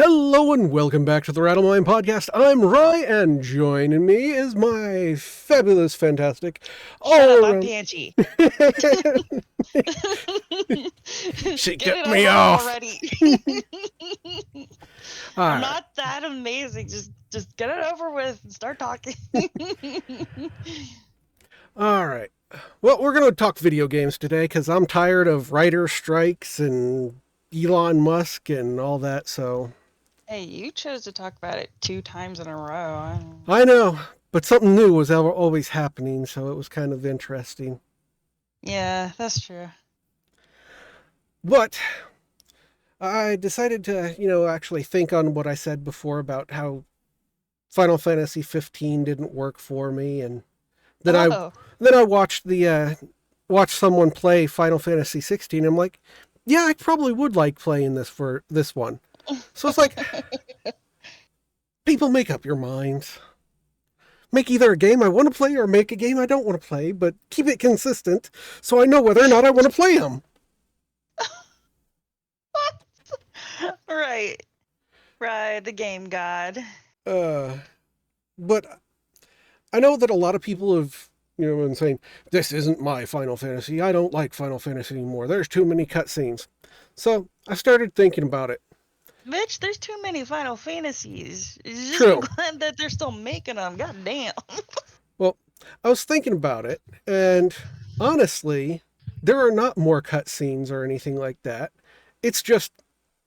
Hello and welcome back to the RattleMind Podcast. I'm Roy, and joining me is my fabulous, fantastic, Shut up, I'm all-around... Panchi. She Get got it me over off. already. All I'm right. not that amazing. Just get it over with and start talking. All right. Well, we're going to talk video games today because I'm tired of writer strikes and Elon Musk and all that, so... Hey, you chose to talk about it 2 times in a row. I know, but something new was always happening, so it was kind of interesting. Yeah, that's true. But I decided to, actually think on what I said before about how Final Fantasy 15 didn't work for me, and then I watched watched someone play Final Fantasy 16. I'm like, yeah, I probably would like playing this for this one. So it's like, people make up your minds. Make either a game I want to play or make a game I don't want to play, but keep it consistent so I know whether or not I want to play them. Right, the game god. But I know that a lot of people have, been saying, this isn't my Final Fantasy. I don't like Final Fantasy anymore. There's too many cutscenes. So I started thinking about it. Mitch, there's too many Final Fantasies. Just True. glad that they're still making them. God damn. Well, I was thinking about it, and honestly, there are not more cutscenes or anything like that. It's just,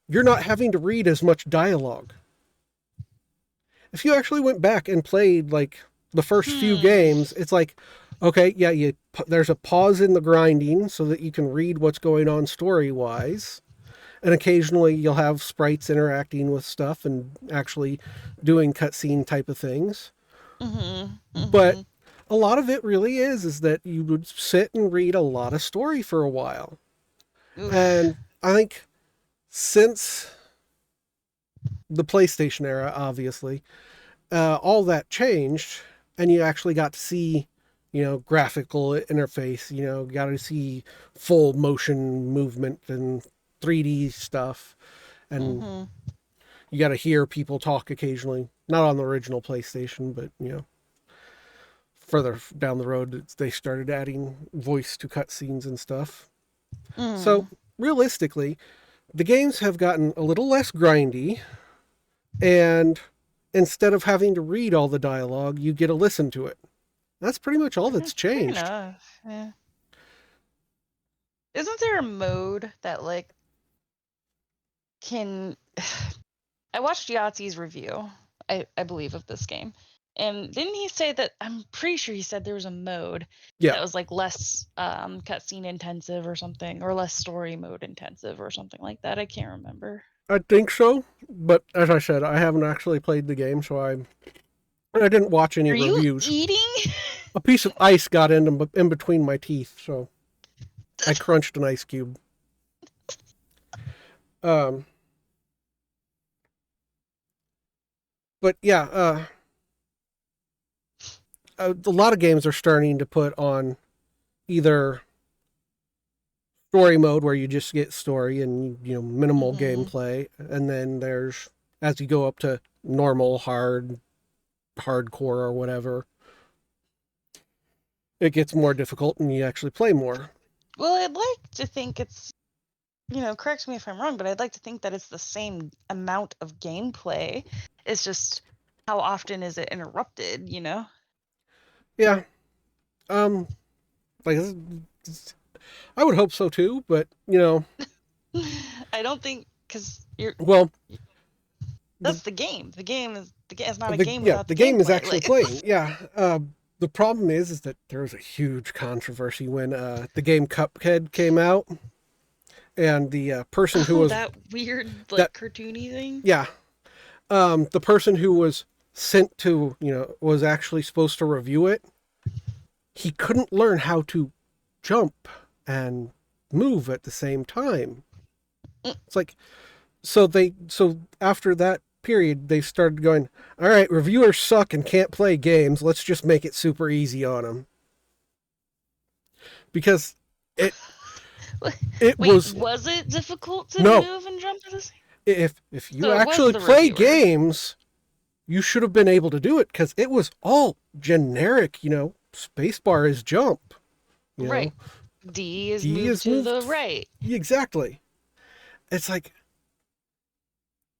you're not having to read as much dialogue. If you actually went back and played, like, the first few games, it's like, okay, yeah, there's a pause in the grinding so that you can read what's going on story-wise. And occasionally you'll have sprites interacting with stuff and actually doing cutscene type of things. But a lot of it really is that you would sit and read a lot of story for a while. Oof. And I think since the PlayStation era, obviously, all that changed, and you actually got to see, graphical interface, got to see full motion movement and 3D stuff, and you got to hear people talk occasionally. Not on the original PlayStation, but further down the road, they started adding voice to cutscenes and stuff. So realistically, the games have gotten a little less grindy, and instead of having to read all the dialogue, you get to listen to it. That's pretty much all that's changed. Fair enough. Yeah. Isn't there a mode that can... I watched Yahtzee's review, I believe, of this game. And didn't he say that... I'm pretty sure he said there was a mode that was less cutscene intensive or something, or less story mode intensive or something like that. I can't remember. I think so, but as I said, I haven't actually played the game, so I didn't watch any reviews. Are you eating? A piece of ice got in between my teeth, so I crunched an ice cube. But yeah, a lot of games are starting to put on either story mode where you just get story and minimal gameplay, and then there's, as you go up to normal, hardcore or whatever, it gets more difficult and you actually play more. Well, I'd like to think it's, correct me if I'm wrong, but I'd like to think that it's the same amount of gameplay. It's just how often is it interrupted, Yeah. Like, I would hope so too, but I don't think, because you're... Well... That's the game. The game is not a game without the game gameplay. Is actually playing. Yeah. The problem is that there was a huge controversy when the game Cuphead came out, and the person who was... that weird, cartoony thing? Yeah. The person who was sent to, was actually supposed to review it. He couldn't learn how to jump and move at the same time. It's like, so after that period, they started going, all right, reviewers suck and can't play games. Let's just make it super easy on them. Because it Wait, was it difficult to No. move and jump at the same? If you So it was actually the play reviewer. games, you should have been able to do it because it was all generic. Spacebar is jump. Right. D is D moved is to the moved. right. Exactly. It's like,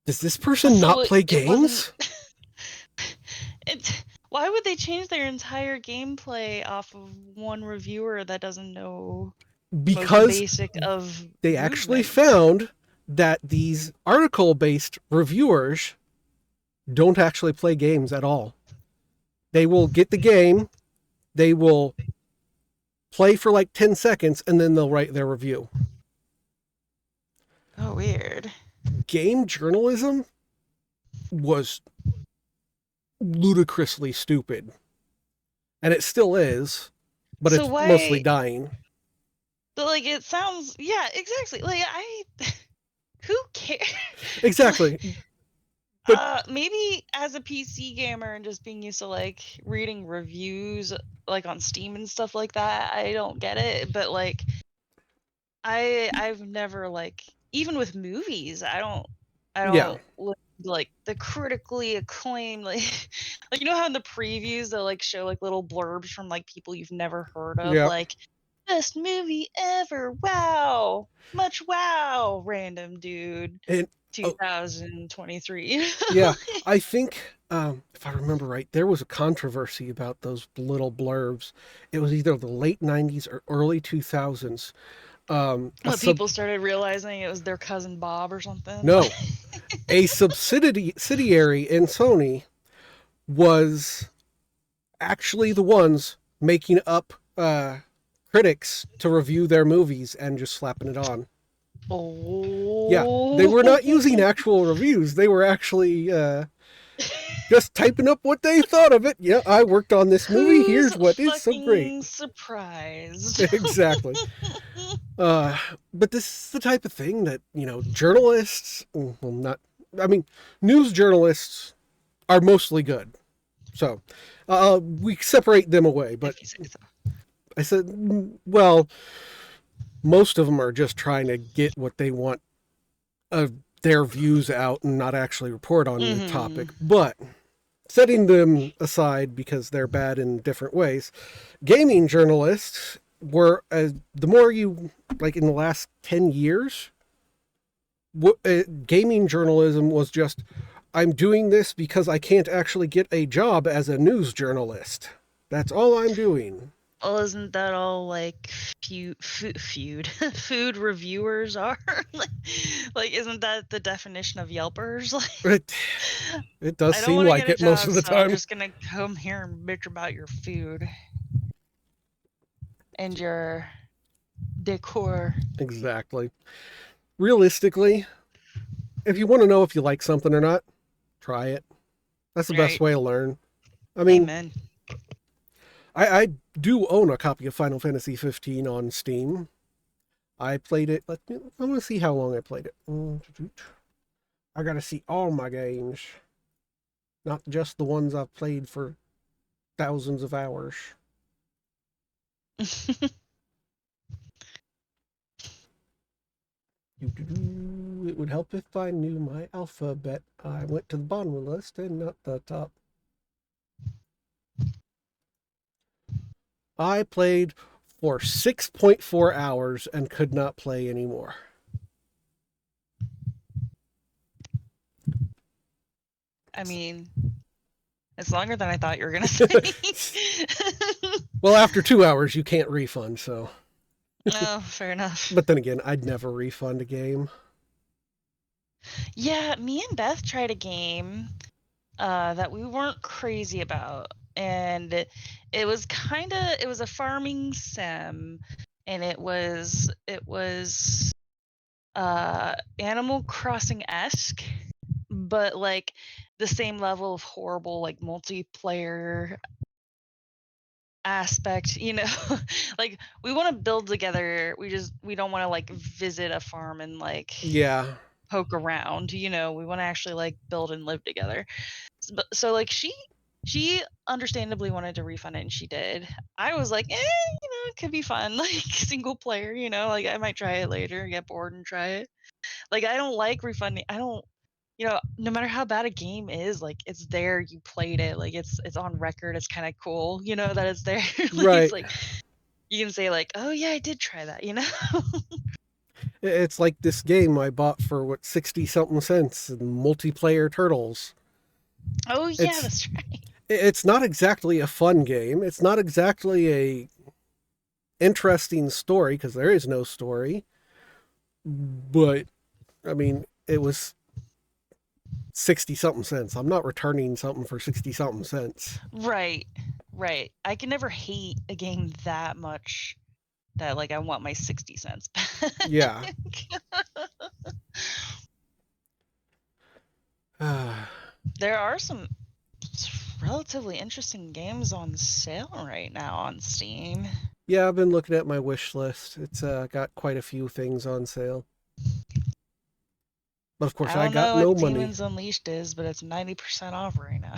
does this person So not play it wasn't. games? Why would they change their entire gameplay off of one reviewer that doesn't know most Because basic of they actually movements? found that these article-based reviewers don't actually play games at all. They will get the game, they will play for like 10 seconds, and then they'll write their review. Oh, weird. Game journalism was ludicrously stupid. And it still is, but So it's mostly dying. But like, it sounds, yeah, exactly. Like, who cares? Exactly. But maybe as a PC gamer and just being used to like reading reviews like on Steam and stuff like that, I don't get it. But like, I've never like, even with movies, I don't look like the critically acclaimed like how in the previews they'll like show like little blurbs from like people you've never heard of, like best movie ever, wow, much wow, random dude, and 2023. Yeah, I think if I remember right, there was a controversy about those little blurbs. It was either the late 90s or early 2000s. People started realizing it was their cousin Bob or something. No, a subsidiary in Sony was actually the ones making up critics to review their movies and just slapping it on. Oh. Yeah, they were not using actual reviews. They were actually just typing up what they thought of it. Yeah, I worked on this movie. Here's what is so great. Surprised. Exactly. But this is the type of thing that, journalists, news journalists are mostly good. So we separate them away. But I said, well, most of them are just trying to get what they want of their views out and not actually report on the topic. But setting them aside because they're bad in different ways, gaming journalists were, the more you, like in the last 10 years, gaming journalism was just, I'm doing this because I can't actually get a job as a news journalist. That's all I'm doing. Well, isn't that all like food reviewers are? like, isn't that the definition of Yelpers? It does seem like it most of the time. I'm just gonna come here and bitch about your food and your decor. Exactly. Realistically, if you want to know if you like something or not, try it. That's the best way to learn. I mean, amen. I do own a copy of Final Fantasy 15 on Steam. I played it. I want to see how long I played it. I got to see all my games, not just the ones I've played for thousands of hours. It would help if I knew my alphabet. I went to the bottom of the list and not the top. I played for 6.4 hours and could not play anymore. I mean, it's longer than I thought you were going to say. Well, after 2 hours, you can't refund, so. Oh, fair enough. But then again, I'd never refund a game. Yeah, me and Beth tried a game that we weren't crazy about. And it was a farming sim, and it was Animal Crossing-esque, but like the same level of horrible like multiplayer aspect, like we want to build together, we don't want to like visit a farm and like poke around, we want to actually like build and live together. So like she understandably wanted to refund it, and she did. I was like, it could be fun, like single player, like I might try it later, get bored and try it. Like, I don't like refunding. I don't, no matter how bad a game is, like, it's there, you played it, like, it's on record, it's kind of cool, that it's there. Like, Right. it's like, you can say, like, oh, yeah, I did try that, It's like this game I bought for, what, 60 something cents, multiplayer Turtles. Oh, yeah, that's right. It's not exactly a fun game. It's not exactly a interesting story, because there is no story. But, I mean, it was 60 something cents. I'm not returning something for 60 something cents. Right. I can never hate a game that much that, like, I want my 60 cents back. Yeah. There are some relatively interesting games on sale right now on Steam. Yeah, I've been looking at my wish list. It's got quite a few things on sale. But of course, I don't got know no what money. Demons Unleashed is, but it's 90% off right now.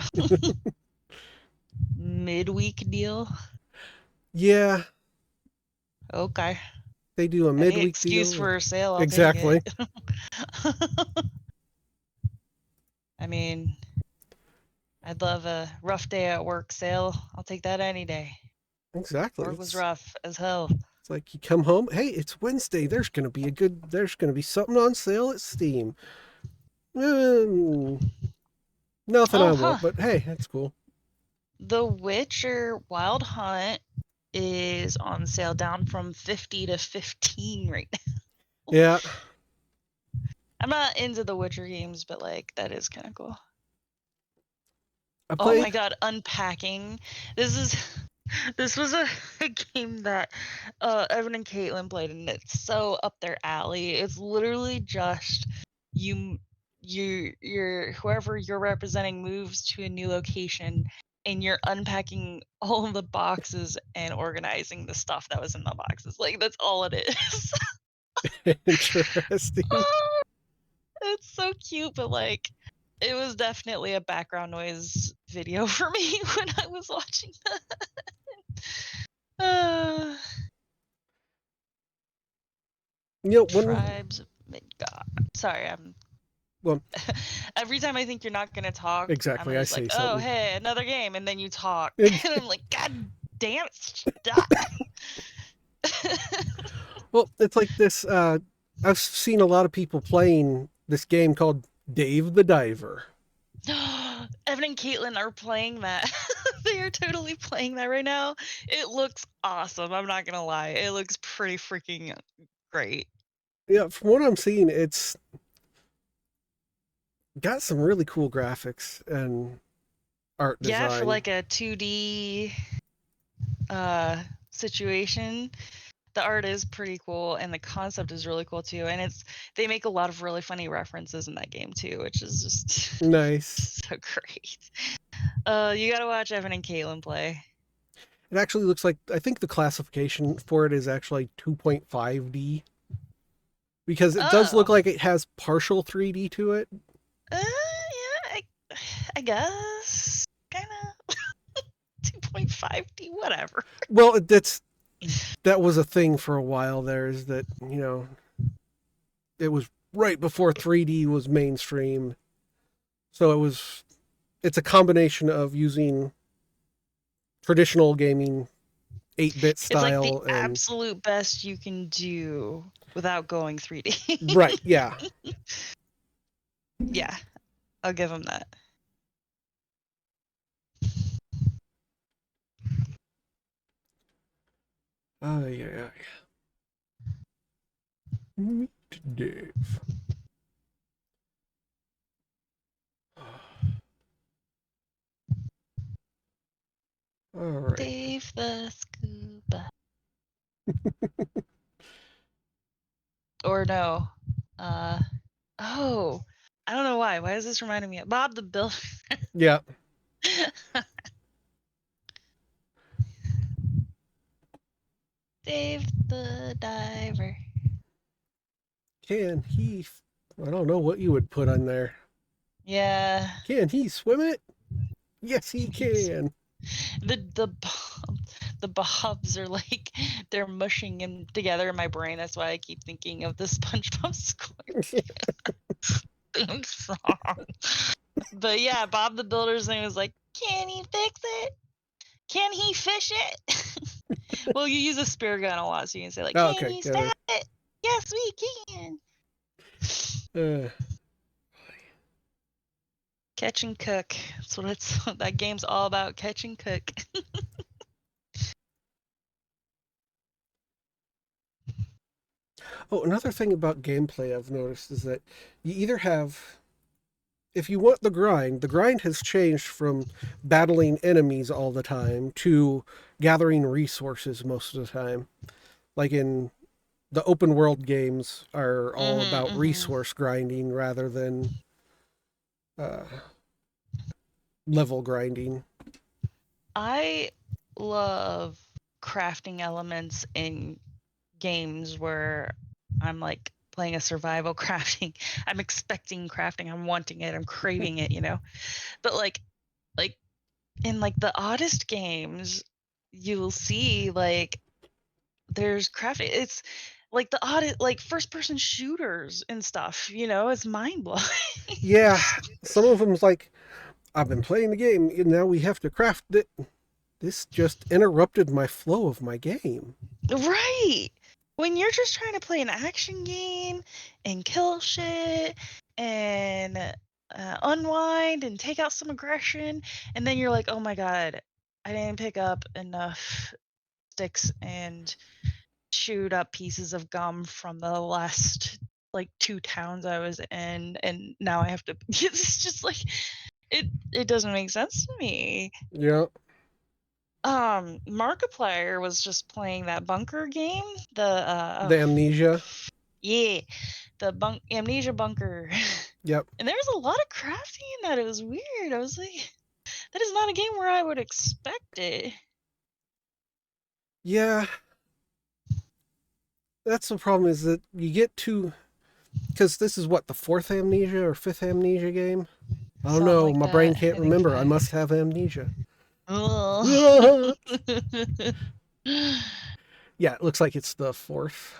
Midweek deal. Yeah. Okay. They do a Any midweek excuse deal. for a sale, I'll Exactly. take it. I mean, I'd love a rough day at work sale. I'll take that any day. Exactly. Work was rough as hell. It's like you come home, hey, it's Wednesday. There's gonna be something on sale at Steam. Nothing I want, but hey, that's cool. The Witcher Wild Hunt is on sale, down from 50 to 15 right now. Yeah. I'm not into the Witcher games, but like that is kind of cool. Oh my god, Unpacking. This was a game that Evan and Caitlin played, and it's so up their alley. It's literally just you're whoever you're representing moves to a new location, and you're unpacking all of the boxes and organizing the stuff that was in the boxes. Like, that's all it is. Interesting. It's so cute, but like, it was definitely a background noise video for me when I was watching that. Tribes of Midgard. Sorry, well. Every time I think you're not gonna talk, Exactly, I'm I just say like, something. oh hey, another game, and then you talk, and I'm like, God damn it, stop. Well, it's like this. I've seen a lot of people playing this game called Dave the Diver. Evan and Caitlin are playing that. They are totally playing that right now. It looks awesome. I'm not gonna lie. It looks pretty freaking great. Yeah, from what I'm seeing, it's got some really cool graphics and art design. Yeah, for like a 2D situation. The art is pretty cool, and the concept is really cool too. And they make a lot of really funny references in that game too, which is just nice. So great. You gotta watch Evan and Caitlin play. It actually looks like, I think the classification for it is actually 2.5D, because it does look like it has partial 3D to it. Yeah, I guess kind of 2.5D, whatever. Well, that was a thing for a while there, is that, it was right before 3D was mainstream. So it's a combination of using traditional gaming 8-bit style. It's like the absolute best you can do without going 3D. Right, yeah. Yeah, I'll give them that. Oh, yeah. Meet Dave. All right. Dave the Scuba. Or no. Oh, I don't know why. Why is this reminding me of Bob the Builder? Yeah. Dave the Diver. Can he? I don't know what you would put on there. Yeah. Can he swim it? Yes, he can. the bobs are like they're mushing in together in my brain. That's why I keep thinking of the SpongeBob SquarePants theme song. But yeah, Bob the Builder's thing was like, can he fix it? Can he fish it? Well, you use a spear gun a lot, so you can say like, Oh, can okay. he stab it? Yes, we can. Uh, Catch and cook. That's what that game's all about. Catch and cook. oh, another thing about gameplay I've noticed is that you either have, if you want the grind has changed from battling enemies all the time to gathering resources most of the time. Like in the open world games are all about resource grinding rather than uh, level grinding. I love crafting elements in games where I'm like playing a survival crafting. I'm expecting crafting. I'm wanting it. I'm craving it, you know. But like in like the oddest games, you'll see like there's crafting. It's like the odd like first person shooters and stuff, you know, it's mind blowing. Yeah, some of them's like, I've been playing the game, and now we have to craft it. This just interrupted my flow of my game. Right. When you're just trying to play an action game and kill shit and unwind and take out some aggression, and then you're like, oh my god, I didn't pick up enough sticks and chewed up pieces of gum from the last like 2 towns I was in, and now I have to. It's just like it doesn't make sense to me. Yeah. Markiplier was just playing that bunker game. The Amnesia. Yeah, the amnesia bunker. Yep. And there was a lot of crafting in that. It was weird. I was like, that is not a game where I would expect it. Yeah. That's the problem is that you get to, because this is what, the fourth Amnesia or fifth Amnesia game? I don't Something know. like My brain that. can't I think remember. I 5. must have amnesia. Oh. Yeah, it looks like it's the fourth.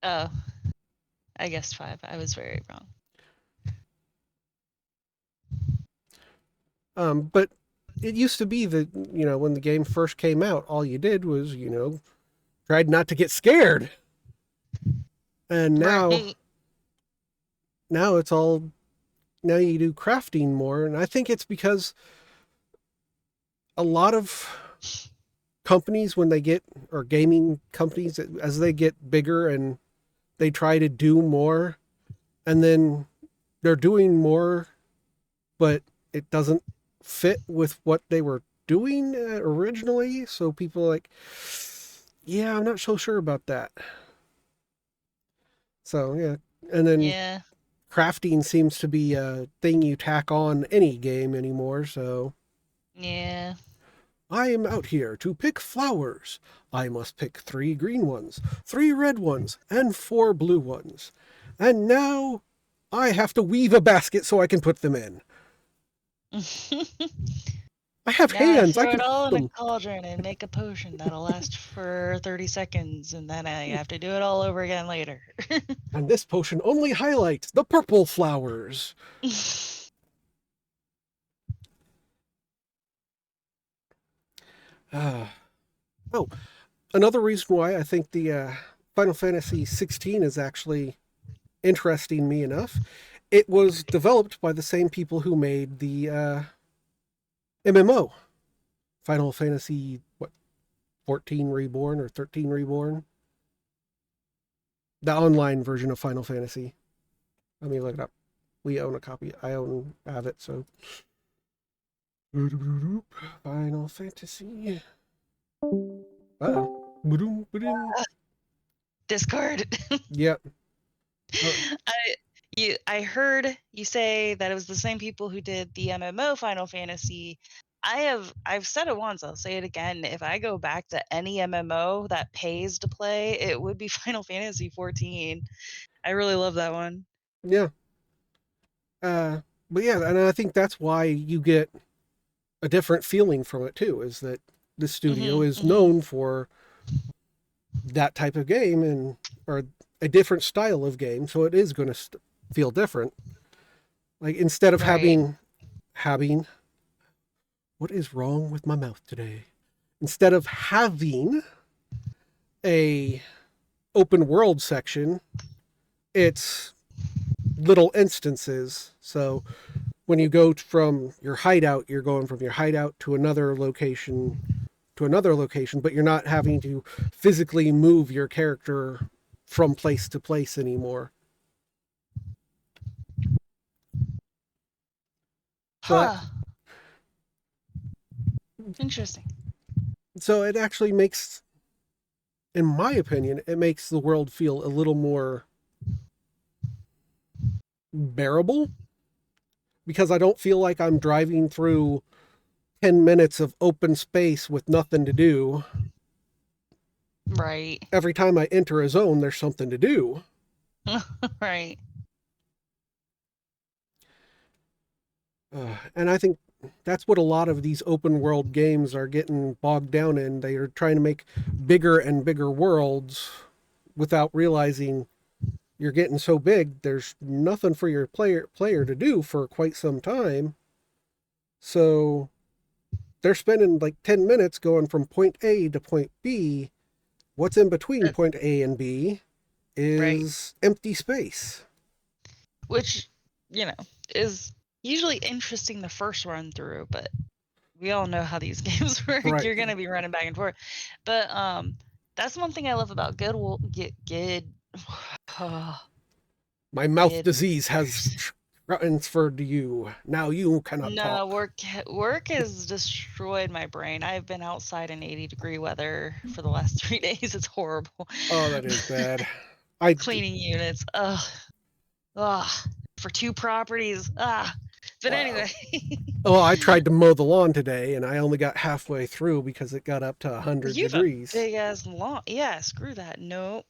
Oh, I guessed 5. I was very wrong. But it used to be that, when the game first came out, all you did was, tried not to get scared. And Right. now it's all, now you do crafting more. And I think it's because a lot of companies, when they get, or gaming companies, as they get bigger and they try to do more, and then they're doing more, but it doesn't fit with what they were doing originally. So people are like, yeah, I'm not so sure about that. So, yeah. And then Yeah. crafting seems to be a thing you tack on any game anymore. So, Yeah. I am out here to pick flowers. I must pick 3 green ones, 3 red ones, and 4 blue ones. And now I have to weave a basket so I can put them in. I have Now I hands. I throw can it all hold in a them. cauldron and make a potion that'll last for 30 seconds, and then I have to do it all over again later. And this potion only highlights the purple flowers. Uh, oh, another reason why I think the Final Fantasy 16 is actually interesting me enough. It was developed by the same people who made the MMO, Final Fantasy, 14 Reborn or 13 Reborn? The online version of Final Fantasy. Let me look it up. We own a copy. I have it, so. Final Fantasy. Uh-oh. Discard. Yep. I heard you say that it was the same people who did the MMO Final Fantasy. I've said it once, I'll say it again. If I go back to any MMO that pays to play, it would be Final Fantasy 14. I really love that one. Yeah. But yeah, and I think that's why you get a different feeling from it too, is that The studio is known for that type of game or a different style of game, so it is going to feel different. Like instead of having what is wrong with my mouth today? Instead of having a open world section, it's little instances. So when you go from your hideout, you're going from your hideout to another location, but you're not having to physically move your character from place to place anymore. Interesting. So it actually makes, in my opinion, it makes the world feel a little more bearable, because I don't feel like I'm driving through 10 minutes of open space with nothing to do. Right. Every time I enter a zone, there's something to do. Right. And I think that's what a lot of these open world games are getting bogged down in. They are trying to make bigger and bigger worlds without realizing you're getting so big, there's nothing for your player to do for quite some time. So they're spending like 10 minutes going from point A to point B. What's in between point A and B is empty space. Which, is usually interesting the first run through, but we all know how these games work. Right. You're going to be running back and forth. But that's one thing I love about my mouth disease has transferred to you. Now you cannot talk. Work has destroyed my brain. I've been outside in 80-degree weather for the last 3 days. It's horrible. Oh, that is bad. Cleaning units. For 2 properties. But anyway. I tried to mow the lawn today, and I only got halfway through because it got up to 100 degrees. Big ass lawn. Yeah, screw that. No.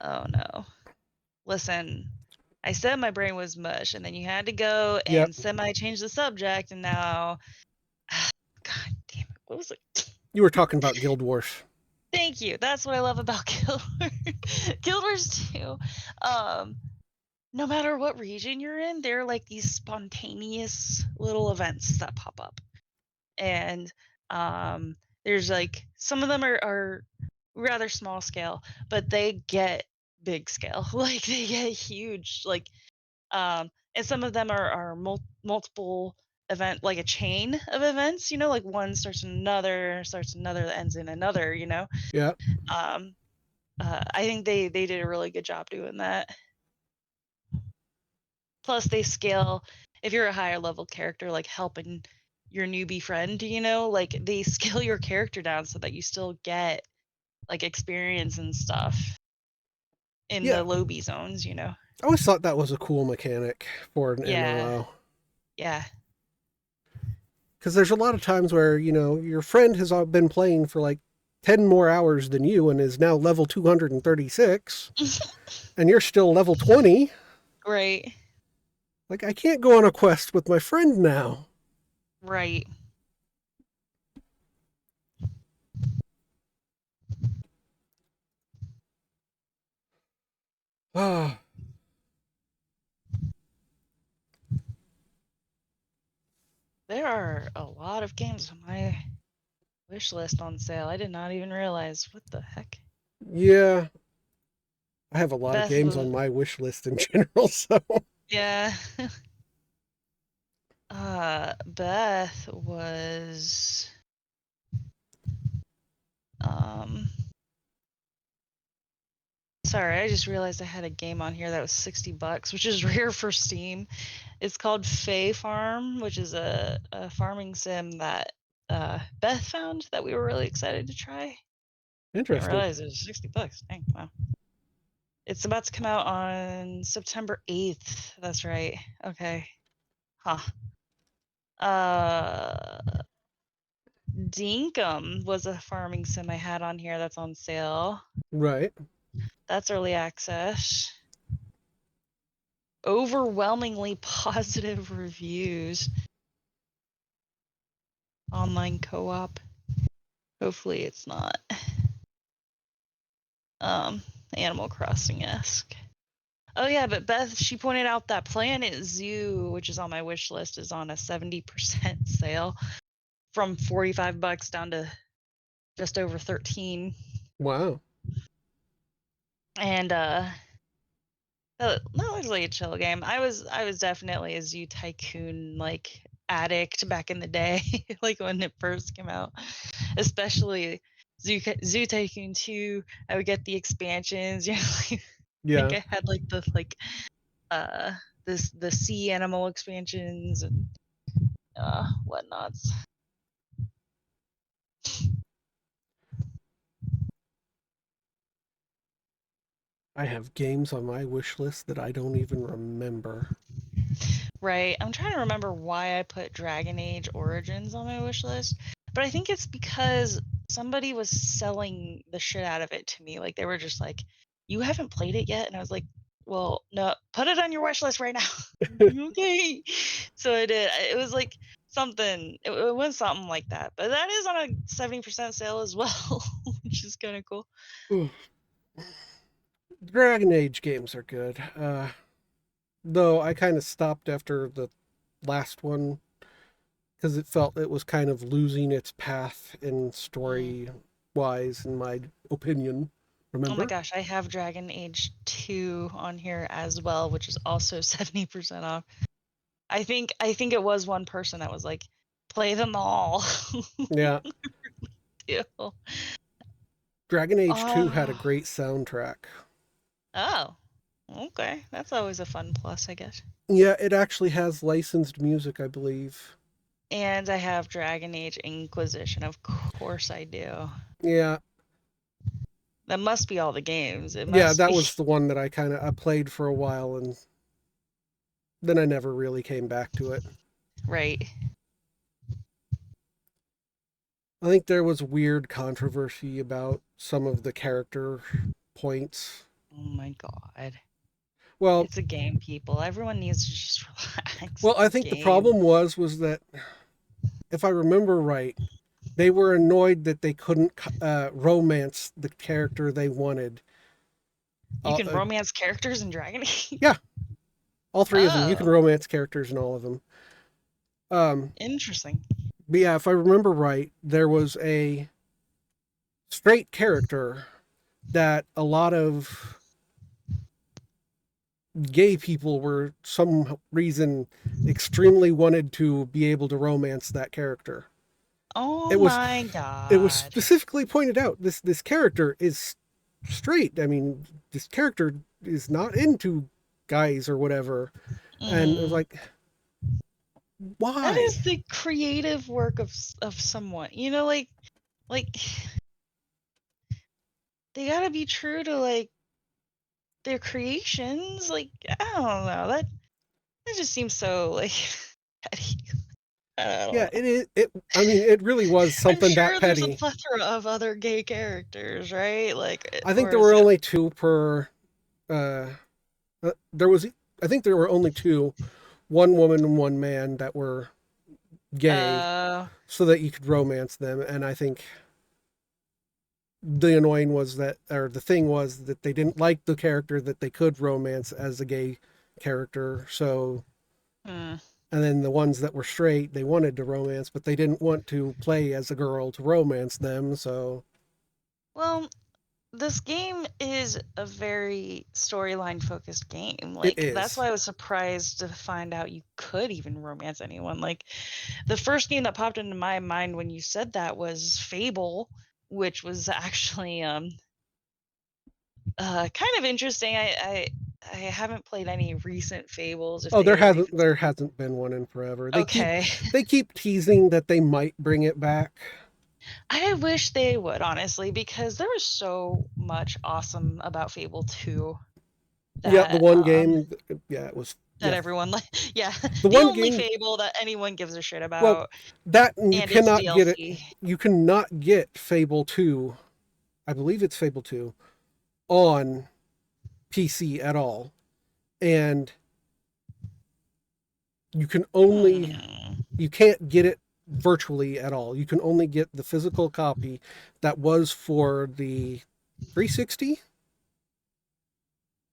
Oh no. Listen, I said my brain was mush, and then you had to go and semi-change the subject, and now, God damn it, what was it? You were talking about Guild Wars. Thank you. That's what I love about Guild Wars. Guild Wars 2. No matter what region you're in, there are like these spontaneous little events that pop up. And there's like, some of them are rather small scale, but they get big scale. Like they get huge. Like, and some of them are multiple event, like a chain of events, like one starts another, that ends in another, Yeah. I think they did a really good job doing that. Plus they scale, if you're a higher level character, like helping your newbie friend, like they scale your character down so that you still get like experience and stuff in the lobby zones, I always thought that was a cool mechanic for an MMO. Yeah. Because there's a lot of times where, your friend has been playing for like 10 more hours than you and is now level 236, and you're still level 20. Right. Like, I can't go on a quest with my friend now. Right. Ah. There are a lot of games on my wish list on sale. I did not even realize. What the heck? Yeah. I have a lot of games on my wish list in general, so. Yeah. Beth was sorry, I just realized I had a game on here that was $60, which is rare for Steam. It's called Fae Farm, which is a farming sim that Beth found that we were really excited to try. Interesting. I didn't realize it was $60. Dang, wow. It's about to come out on September 8th. That's right. Okay. Huh. Dinkum was a farming sim I had on here that's on sale. Right. That's early access. overwhelmingly positive reviews. Online co-op. Hopefully it's not Animal Crossing-esque. Oh yeah, but Beth, she pointed out that Planet Zoo, which is on my wish list, is on a 70% sale from $45 down to just over 13. Wow. And that looks like a chill game. I was definitely a Zoo Tycoon like addict back in the day, like when it first came out. Especially Zoo Tycoon 2. I would get the expansions, you know, like, Yeah. I think I had like the sea animal expansions and whatnots. I have games on my wish list that I don't even remember. Right. I'm trying to remember why I put Dragon Age Origins on my wish list, but I think it's because somebody was selling the shit out of it to me. Like they were just like, "You haven't played it yet?" And I was like, "Well, no, put it on your wish list right now." Okay. So I did. It was like something. It was something like that. But that is on a 70% sale as well, which is kind of cool. Dragon Age games are good. Though I kind of stopped after the last one because it felt it was kind of losing its path in story wise, in my opinion. Oh my Remember? gosh, I have Dragon Age 2 on here as well, which is also 70% off. I think it was one person that was like, play them all. Yeah. Ew. Dragon Age 2 had a Oh. great soundtrack. Oh. Okay. That's always a fun plus, I guess. Yeah, it actually has licensed music, I believe. And I have Dragon Age Inquisition. Of course I do. Yeah. That must be all the games. It Yeah, must that be. was the one that I played for a while and then I never really came back to it. Right. I think there was weird controversy about some of the character points. Oh my god. Well, It's a game, people. Everyone needs to just relax. well, It's I a think the game. problem was that if I remember right, they were annoyed that they couldn't romance the character they wanted. You Uh, can uh, romance characters in Dragon Age? yeah, all three of them. You can Oh, romance characters in all of them. Um, interesting. but yeah, if I remember right, there was a straight character that a lot of gay people were some reason extremely wanted to be able to romance that character. Oh It was my it was god. specifically pointed out this character is straight. I mean, this character is not into guys or whatever. And it was Mm. like, That why? is the creative work of someone. You know, like they gotta be true to like their creations. Like I don't know. That just seems so like petty. I Yeah, don't know. it is. It. I mean, it really was I'm something that sure there's a petty. plethora of other gay characters, right? Like, I think or there is were it? only two per. Uh, there was. I think there were only two, one woman and one man that were gay, Uh, so that you could romance them. And I think the annoying was that, or the thing was that they didn't like the character that they could romance as a gay character. So, hmm. and then the ones that were straight, they wanted to romance, but they didn't want to play as a girl to romance them. So Well, this game is a very storyline focused game. it Like that's is. why I was surprised to find out you could even romance anyone. Like the first game that popped into my mind when you said that was Fable, which was actually kind of interesting. I haven't played any recent Fables if Oh, they release. there hasn't been one in forever. Okay. They keep teasing that they might bring it back. I wish they would, honestly, because there was so much awesome about Fable 2 Yeah, the that one game. Yeah, it was. that Yeah, everyone like. Yeah, the the one only game. Fable that anyone gives a shit Well, about, that and you and it's cannot get it. DLC. You cannot get Fable 2. I believe it's Fable 2 on PC at all. And You can you can't get it virtually at all. You can only get the physical copy that was for the 360.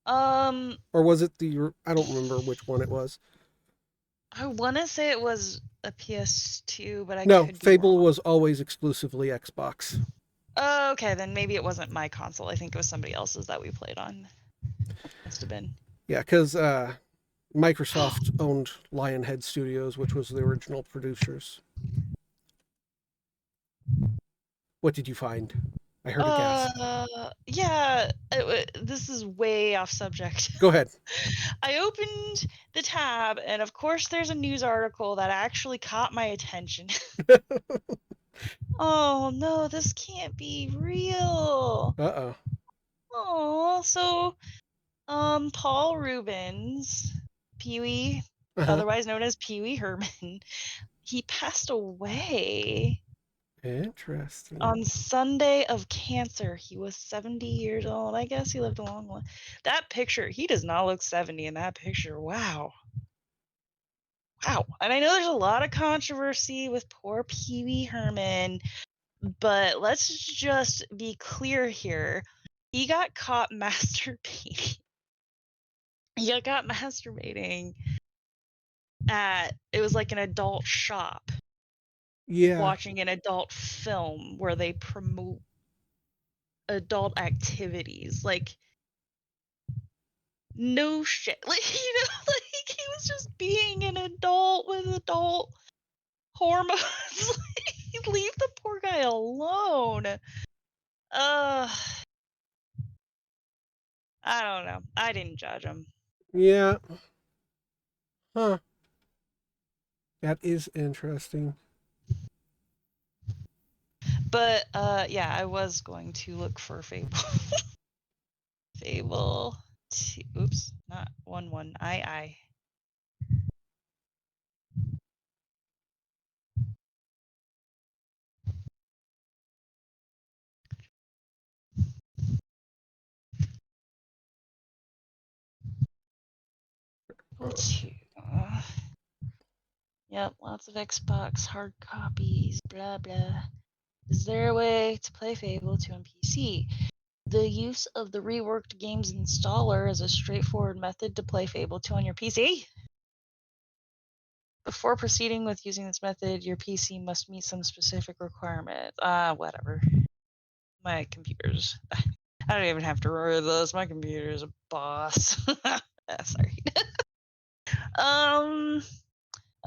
Or was it I don't remember which one it was. I want to say it was a PS2, but I No, could be Fable wrong. was always exclusively Xbox. Oh, okay, then maybe it wasn't my console. I think it was somebody else's that we played on. Must have been. Yeah, because Microsoft owned Lionhead Studios, which was the original producers. What did you find? I heard a gasp. Yeah, this is way off subject. Go ahead. I opened the tab, and of course, there's a news article that actually caught my attention. Oh no, this can't be real. Uh-oh. Oh, so Paul Rubens, Pee-wee, otherwise known as Pee-wee Herman, he passed away. Interesting. On Sunday of cancer. He was 70 years old. I guess he lived a long one. That picture, he does not look 70 in that picture. Wow. Wow. And I know there's a lot of controversy with poor Pee-wee Herman, but let's just be clear here. He got caught masturbating. He got masturbating it was like an adult shop. Yeah. Watching an adult film where they promote adult activities. Like, no shit. Like, like he was just being an adult with adult hormones. Like, leave the poor guy alone. I don't know. I didn't judge him. Yeah. Huh. That is interesting. But yeah, I was going to look for Fable. Fable 2. Oops, not 1-1. I. Two. Yep, lots of Xbox hard copies, blah blah. Is there a way to play Fable 2 on PC? The use of the reworked games installer is a straightforward method to play Fable 2 on your PC. Before proceeding with using this method, your PC must meet some specific requirements. Whatever. My computer's... I don't even have to remember this. My computer's a boss. Sorry.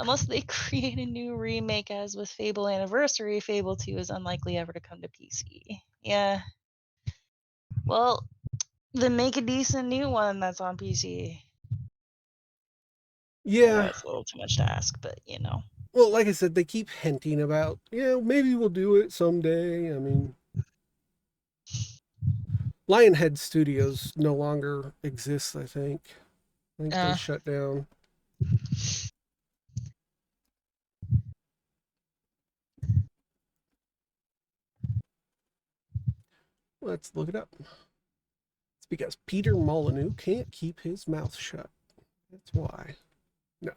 Unless they create a new remake as with Fable Anniversary, Fable 2 is unlikely ever to come to PC. Yeah. Well, then make a decent new one that's on PC. Yeah. That's a little too much to ask, but you know. Well, like I said, they keep hinting about, maybe we'll do it someday. I mean, Lionhead Studios no longer exists, I think. I think they shut down. Let's look it up. It's because Peter Molyneux can't keep his mouth shut. That's why. No.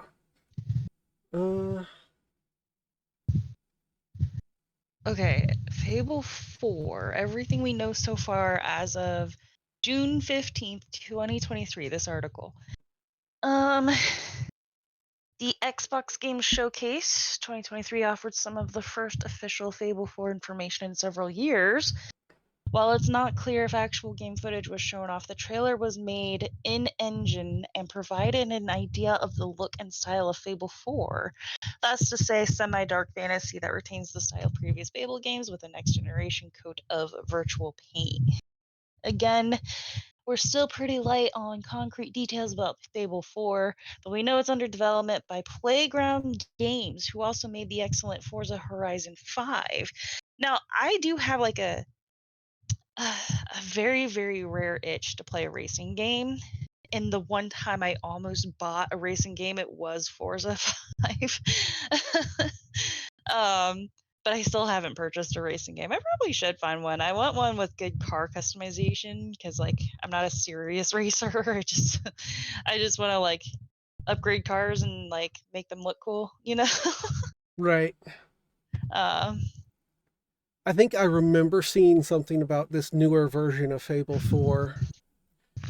Okay, Fable 4. Everything we know so far as of June 15th, 2023, this article. The Xbox Game Showcase 2023 offered some of the first official Fable 4 information in several years. While it's not clear if actual game footage was shown off, the trailer was made in-engine and provided an idea of the look and style of Fable 4. That's to say, semi-dark fantasy that retains the style of previous Fable games with a next-generation coat of virtual paint. Again, we're still pretty light on concrete details about Fable 4, but we know it's under development by Playground Games, who also made the excellent Forza Horizon 5. Now, I do have like a very, very rare itch to play a racing game. And the one time I almost bought a racing game, it was Forza 5. But I still haven't purchased a racing game. I probably should find one. I want one with good car customization because, like, I'm not a serious racer. I just want to, like, upgrade cars and like make them look cool, you know? Right. I think I remember seeing something about this newer version of Fable 4.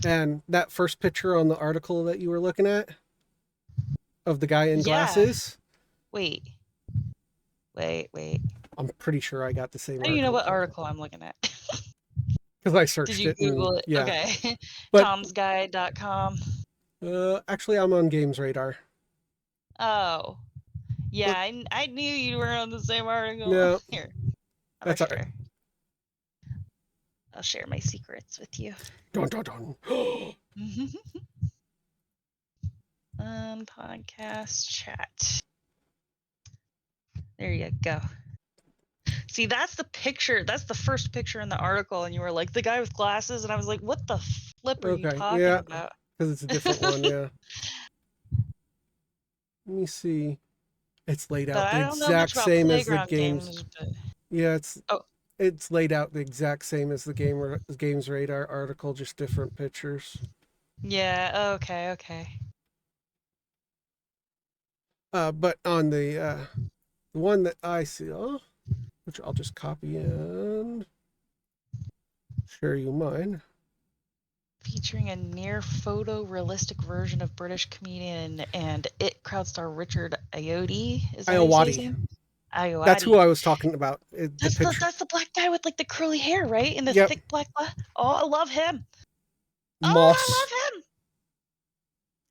And that first picture on the article that you were looking at of the guy in Yeah. glasses. Wait. I'm pretty sure I got the same How do you know article. what article I'm looking at? Because I Did searched you it and Google it? yeah. Okay. But Tom'sGuide.com. actually, I'm on Games Radar. Oh. Yeah, But, I knew you were on the same article. no, Here. I'll that's all right. share. I'll share my secrets with you. Dun, dun, dun. Podcast chat. There you go. See, that's the picture. That's the first picture in the article, and you were like, the guy with glasses, and I was like, what the flip are you talking about? Because it's a different one, yeah. Let me see. It's laid out But the I don't know much exact about same as the playground games. but... Yeah, Oh. It's laid out the exact same as the Games Radar article, just different pictures. Yeah, okay. But on the one that I see, which I'll just copy and share you mine. Featuring a near photorealistic version of British comedian and It crowd star Richard Ayoade. Is that how you say his name? Ayoade. That's who I was talking about. That's the black guy with like the curly hair, right? And the thick black. Oh, I love him. Moss. Oh, I love him.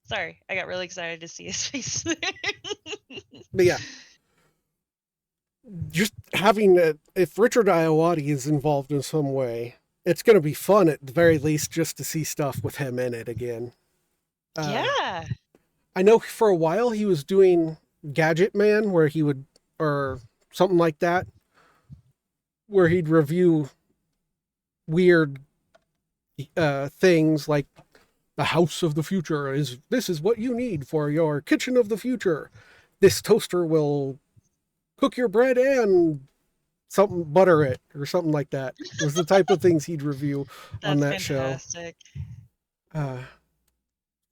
Sorry, I got really excited to see his face. But yeah, just having if Richard Ayoade is involved in some way, it's going to be fun at the very least just to see stuff with him in it again. Yeah. I know for a while he was doing Gadget Man, where he would, or something like that, where he'd review weird things like the house of the future this is what you need for your kitchen of the future. This toaster will cook your bread and something butter it or something like that. It was the type of things he'd review on that fantastic. Show.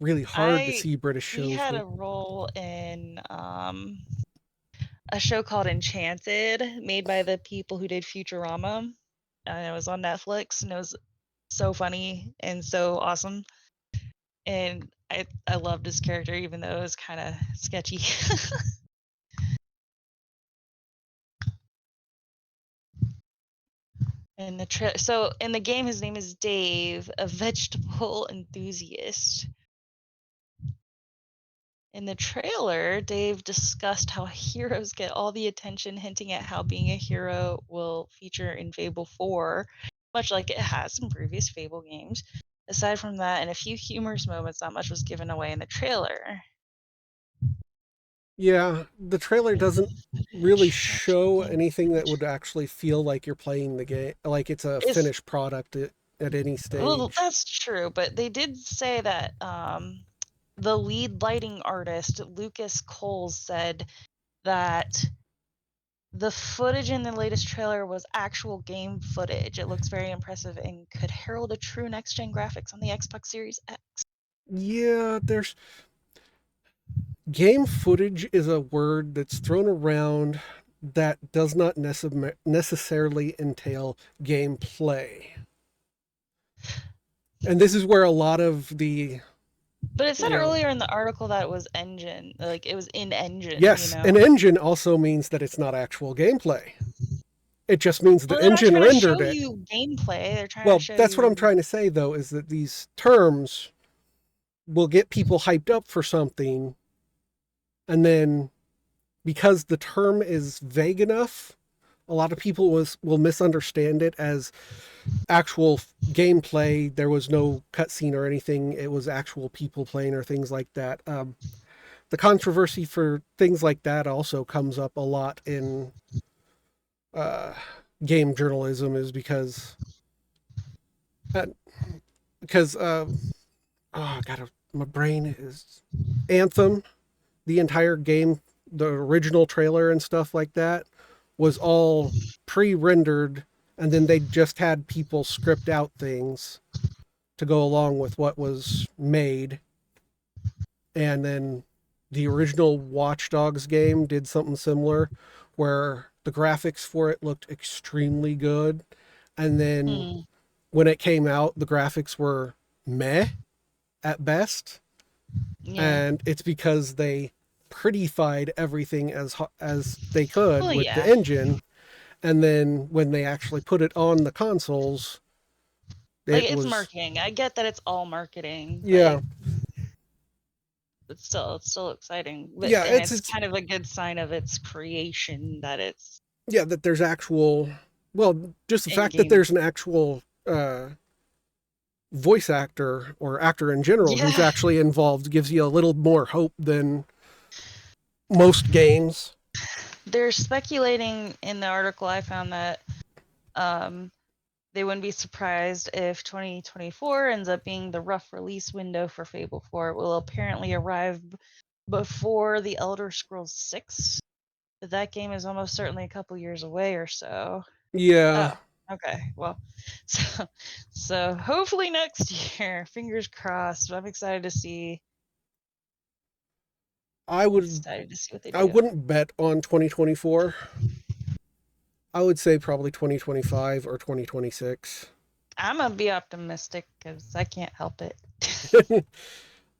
Really hard to see British shows. He had a role in a show called Enchanted, made by the people who did Futurama. And it was on Netflix, and it was so funny and so awesome. And I loved his character, even though it was kind of sketchy. And so in the game, his name is Dave, a vegetable enthusiast. In the trailer, Dave discussed how heroes get all the attention, hinting at how being a hero will feature in Fable 4, much like it has in previous Fable games. Aside from that, and a few humorous moments, not much was given away in the trailer. Yeah, the trailer doesn't really show anything that would actually feel like you're playing the game, like it's a finished product at any stage. Well, that's true, but they did say that the lead lighting artist, Lucas Coles, said that the footage in the latest trailer was actual game footage. It looks very impressive and could herald a true next-gen graphics on the Xbox Series X. Yeah, there's... Game footage is a word that's thrown around that does not necessarily entail gameplay. And this is where a lot of the... But it said earlier in the article that it was engine, like it was in engine. Yes, an engine also means that it's not actual gameplay. It just means the engine rendered it. They're trying to show you gameplay. They're trying to show that's what I'm trying to say, though, is that these terms will get people hyped up for something, and then because the term is vague enough, a lot of people will misunderstand it as actual gameplay. There was no cutscene or anything. It was actual people playing or things like that. The controversy for things like that also comes up a lot in game journalism, is because my brain is Anthem, the entire game, the original trailer and stuff like that was all pre-rendered, and then they just had people script out things to go along with what was made. And then the original Watch Dogs game did something similar where the graphics for it looked extremely good. And then when it came out, the graphics were meh at best. Yeah. And it's because they prettified everything as they could Well, with the yeah. engine, and then when they actually put it on the consoles, Like, it it's was marketing. I get that it's all marketing, yeah, but it's still exciting. yeah, And it's it's it's kind of a good sign of its creation that it's yeah that there's actual well, just the in fact that game. there's an actual voice actor or actor in general who's Yeah. actually involved gives you a little more hope than most games. They're speculating in the article I found that um, they wouldn't be surprised if 2024 ends up being the rough release window for Fable 4. It will apparently arrive before the Elder Scrolls 6. But that game is almost certainly a couple years away or so. Yeah, Oh, okay. Well, so hopefully next year. Fingers crossed. I'm excited to see. I would Excited to see what they I do. wouldn't bet on 2024. I would say probably 2025 or 2026. I'm gonna be optimistic because I can't help it.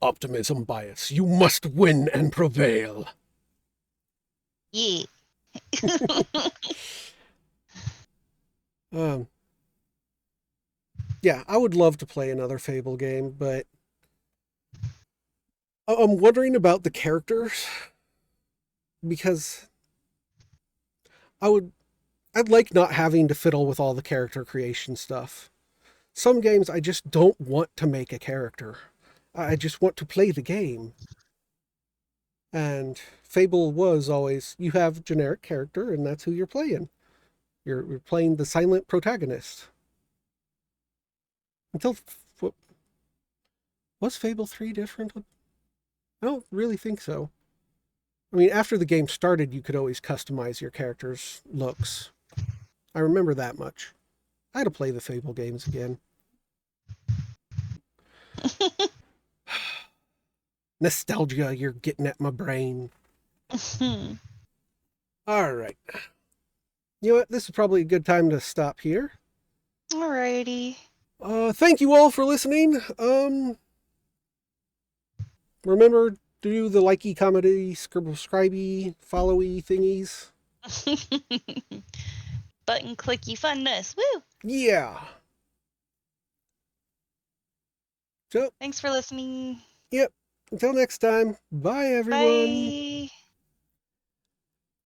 Optimism bias. You must win and prevail. Yeah. Um, yeah, I would love to play another Fable game, but I'm wondering about the characters because I would I'd like not having to fiddle with all the character creation stuff. Some games I just don't want to make a character. I just want to play the game. And Fable was always you have generic character and that's who you're playing. You're playing the silent protagonist. Until was Fable 3 different? I don't really think so. I mean, after the game started, you could always customize your character's looks. I remember that much. I had to play the Fable games again. Nostalgia, you're getting at my brain. All right. You know what? This is probably a good time to stop here. Alrighty. Thank you all for listening. Remember to do the likey, comedy, subscribey, followy thingies. Button clicky funness. Woo! Yeah. So, Thanks for listening. yep. Until next time. Bye, everyone. Bye.